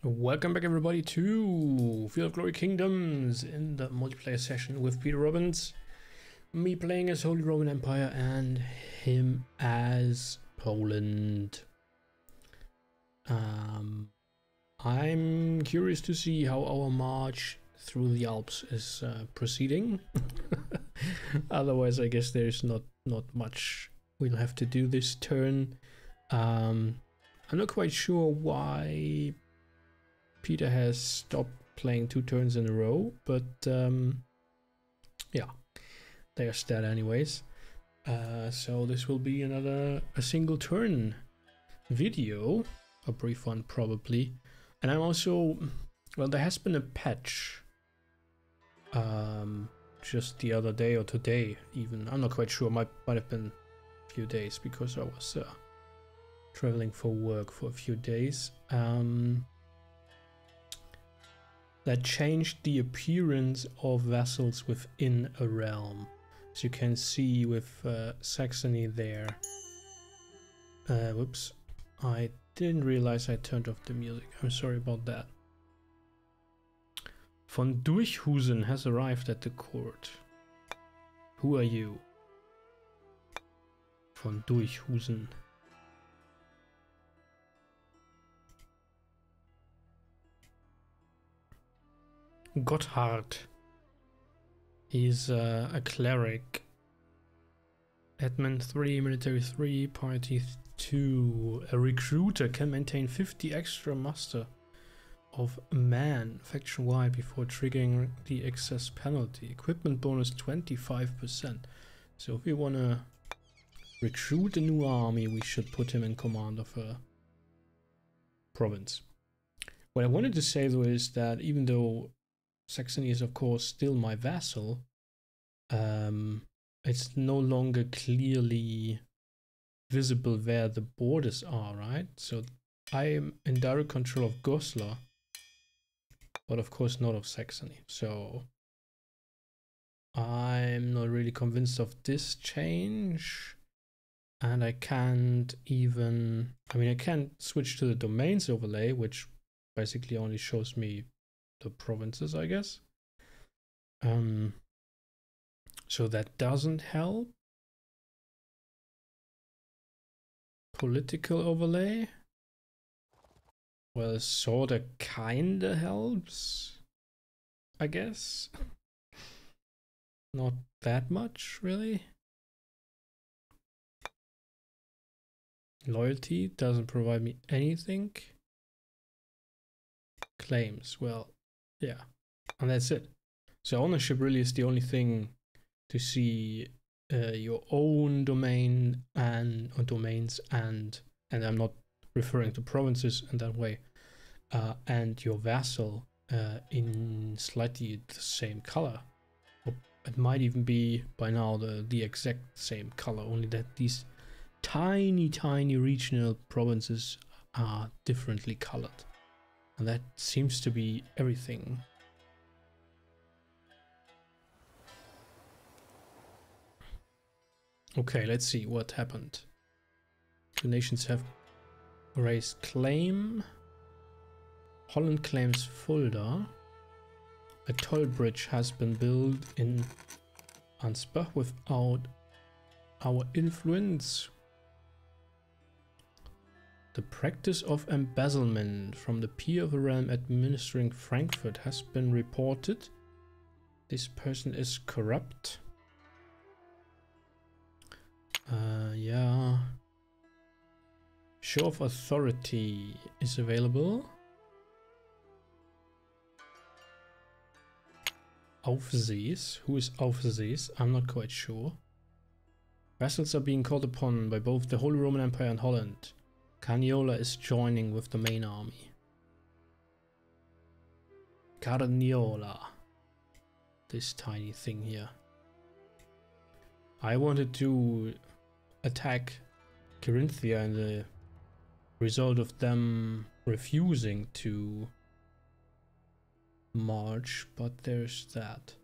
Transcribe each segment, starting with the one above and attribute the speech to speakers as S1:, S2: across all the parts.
S1: Welcome back everybody to Field of Glory Kingdoms in the multiplayer session with Peter Robbins. Me playing as Holy Roman Empire and him as Poland. I'm curious to see how our march through the Alps is proceeding. Otherwise I guess there's not much we'll have to do this turn. I'm not quite sure why Peter has stopped playing 2 turns in a row, but yeah, there's that anyways. So this will be a single turn video, a brief one probably. And I'm also, well, there has been a patch just the other day or today even. I'm not quite sure, might have been a few days because I was traveling for work for a few days. That changed the appearance of vassals within a realm. As you can see with Saxony there. Whoops, I didn't realize I turned off the music. I'm sorry about that. Von Durchhusen has arrived at the court. Who are you? Von Durchhusen. Gotthard. He's a cleric. Admin 3, military 3, piety 2. A recruiter can maintain 50 extra muster of man faction wide before triggering the excess penalty. Equipment bonus 25%. So if we want to recruit a new army, we should put him in command of a province. What I wanted to say though is that even though Saxony is of course still my vassal, it's no longer clearly visible where the borders are, right? So I am in direct control of Goslar, but of course not of Saxony. So I'm not really convinced of this change. And I can't even, I can't switch to the domains overlay, which basically only shows me the provinces, I guess. So that doesn't help. Political overlay, well, sorta kinda helps, I guess. Not that much, really. Loyalty doesn't provide me anything. Claims, well, yeah, and that's it. So ownership really is the only thing to see your own domain and domains, and I'm not referring to provinces in that way, and your vassal in slightly the same color. Or it might even be by now the exact same color, only that these tiny regional provinces are differently colored. And that seems to be everything. Okay, let's see what happened. The nations have raised claim. Holland claims Fulda. A toll bridge has been built in Ansbach without our influence. The practice of embezzlement from the peer of the realm administering Frankfurt has been reported. This person is corrupt. Yeah. Show of authority is available. Aufsees. Who is Aufsees? I'm not quite sure. Vassals are being called upon by both the Holy Roman Empire and Holland. Carniola is joining with the main army. Carniola. This tiny thing here. I wanted to attack Carinthia and the result of them refusing to march, but there's that.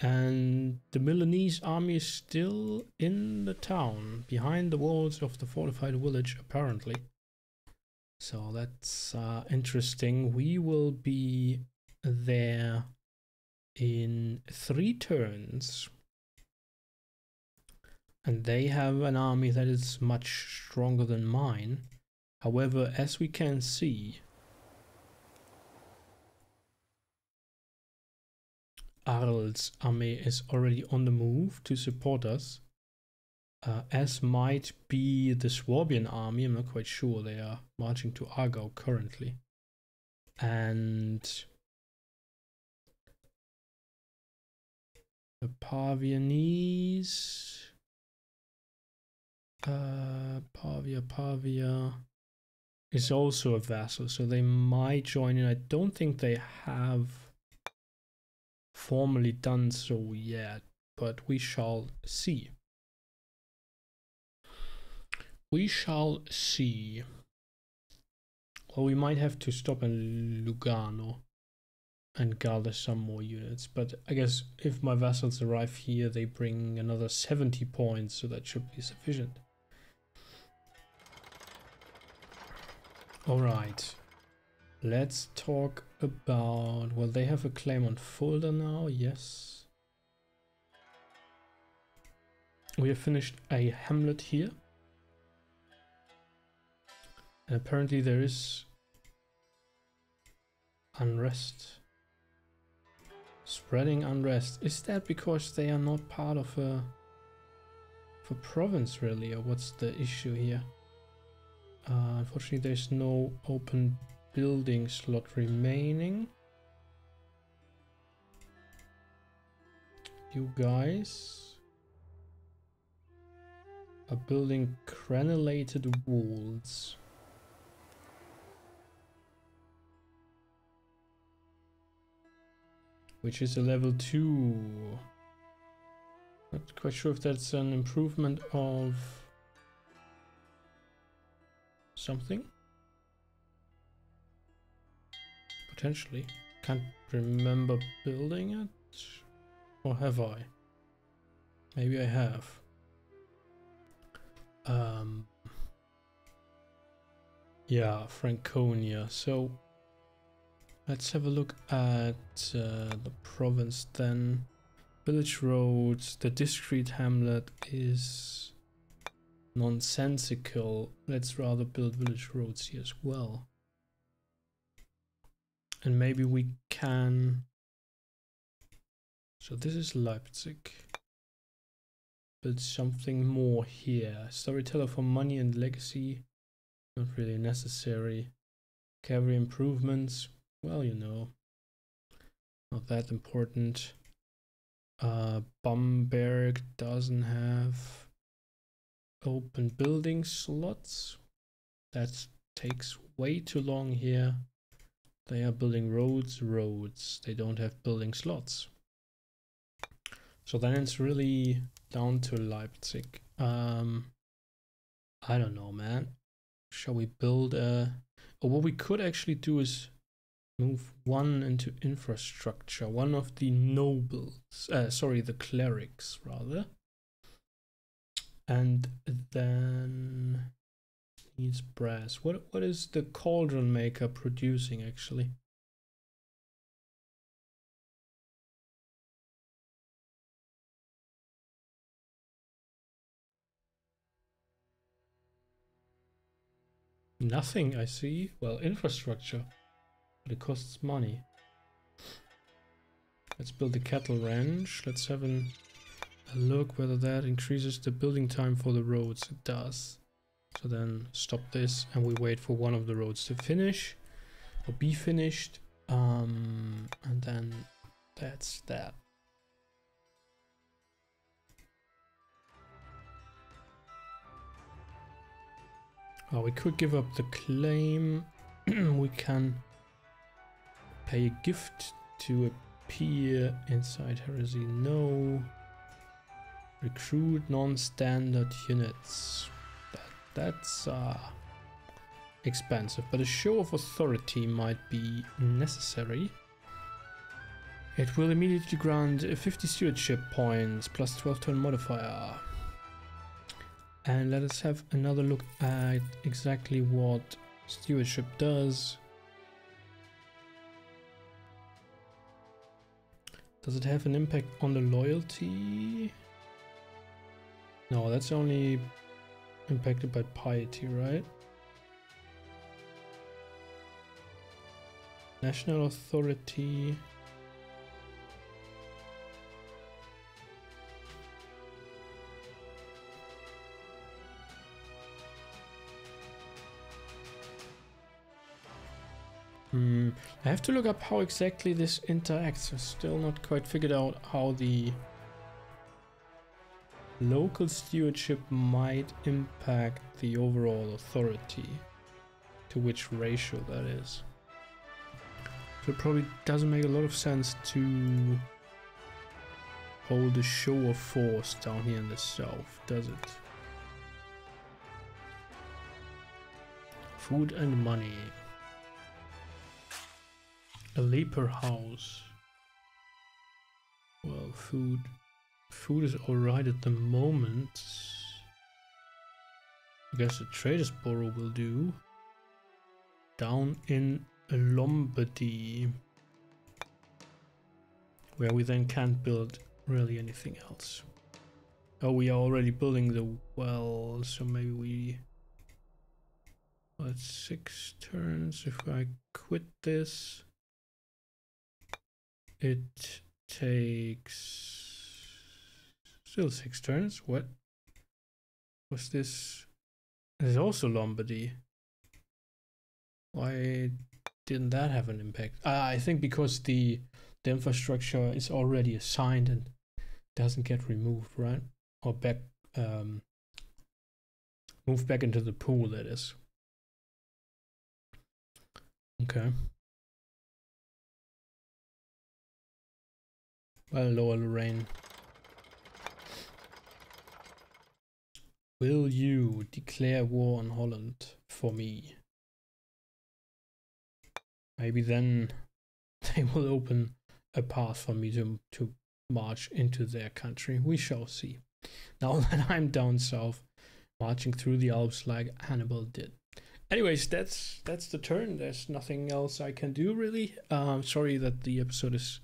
S1: And the Milanese army is still in the town, behind the walls of the fortified village, apparently. So that's interesting. We will be there in 3 turns. And they have an army that is much stronger than mine. However, as we can see, Arl's army is already on the move to support us. As might be the Swabian army, I'm not quite sure. They are marching to Aargau currently. And the Pavianese, Pavia is also a vassal, so they might join in. I don't think they have formally done so yet, but we shall see. We shall see. Well, we might have to stop in Lugano and gather some more units, but I guess if my vassals arrive here, they bring another 70 points, so that should be sufficient. Alright, let's talk about, well, they have a claim on Fulda now, yes. We have finished a hamlet here. And apparently there is unrest. Spreading unrest. Is that because they are not part of a province really, or what's the issue here? Unfortunately there's no open building slot remaining. You guys are building crenulated walls. Which is a level 2. Not quite sure if that's an improvement of something. Potentially. Can't remember building it. Or have I? Maybe I have. Yeah, Franconia. So let's have a look at the province then. Village roads, the discrete hamlet is nonsensical. Let's rather build village roads here as well. And maybe we can... So this is Leipzig. Build something more here. Storyteller for money and legacy. Not really necessary. Cavalry improvements. Well, you know, not that important. Bamberg doesn't have open building slots. That takes way too long here. They are building roads. They don't have building slots. So then it's really down to Leipzig. I don't know, man. Shall we build a... Or what we could actually do is move one into infrastructure, one of the nobles, sorry, the clerics rather. And then needs brass. What is the cauldron maker producing actually? Nothing, I see. Well, infrastructure. But it costs money. Let's build a cattle ranch. Let's have a look whether that increases the building time for the roads. It does. So then stop this and we wait for one of the roads to finish or be finished. And then that's that. Oh, we could give up the claim. We can pay a gift to appear inside heresy. No. Recruit non-standard units. That's expensive, but a show of authority might be necessary. It will immediately grant 50 stewardship points plus 12 turn modifier. And let us have another look at exactly what Stewardship does. Does it have an impact on the loyalty? No, that's only impacted by piety, right? National authority. I have to look up how exactly this interacts. I've still not quite figured out how the local stewardship might impact the overall authority, to which ratio that is. So it probably doesn't make a lot of sense to hold a show of force down here in the south, does it? Food and money. A leper house. Well, food is alright at the moment. I guess the Traders Borough will do. Down in Lombardy, where we then can't build really anything else. Oh, we are already building the well, so maybe we... Well, it's 6 turns. If I quit this, it takes still 6 turns. What was this? There's also Lombardy. Why didn't that have an impact? I think because the infrastructure is already assigned and doesn't get removed, right? Or back moved back into the pool, that is. Okay. Well, Lower Lorraine. Will you declare war on Holland for me? Maybe then they will open a path for me to march into their country. We shall see. Now that I'm down south, marching through the Alps like Hannibal did. Anyways, that's the turn. There's nothing else I can do really. Sorry that the episode is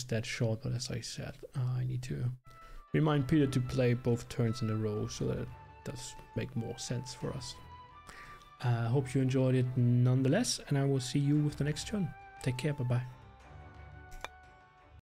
S1: that short, but as I said, I need to remind Peter to play both turns in a row so that it does make more sense for us. Hope you enjoyed it nonetheless, and I will see you with the next turn. Take care, bye bye.